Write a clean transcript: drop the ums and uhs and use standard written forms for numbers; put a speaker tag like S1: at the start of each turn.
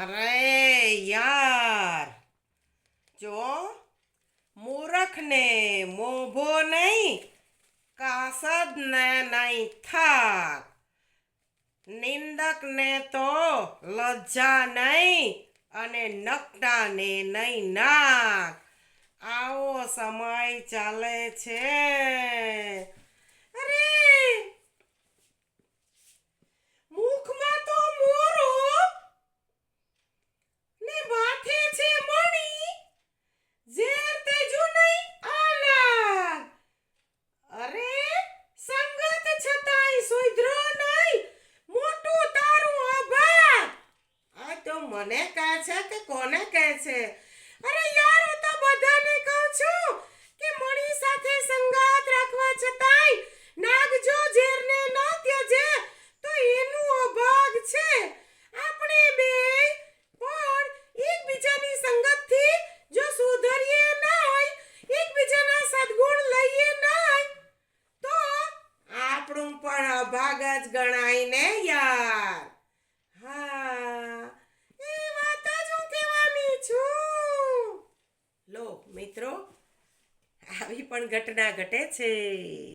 S1: અરે યાર, જો મૂરખને મોભો નહીં, કાસદને નહીં થાક, નિંદકને તો લજ્જા નહીં અને નકટાને નહીં નાક. આવો સમય ચાલે છે. અરે મુખમાં તો મોરો ને માથે છે મણી, ઝેર તેજું નહીં આલાગ. અરે સંગત છતાંય સુધરો નહીં, મોટું તારું અભાગ. આ તો મને કહે છે કે કોને કહે છે? અરે યાર, હું તો બધાને કહું છું કે મણી સાથે સંગાત રાખવા છતાંય નાગજો ઝેરને ન ત્યજે તો એનું અભાગ છે. આપણે બે પણ એકબીજાની સંગતથી જો સુધરીએ નહીં, એકબીજાના સદગુણ લઈએ નહીં, તો આપણું પણ અભાગ જ ગણાય ને યાર. હા, એ વાત જ હું કહેવાની છું. લો મિત્રો, આવી પણ ઘટના ઘટે છે.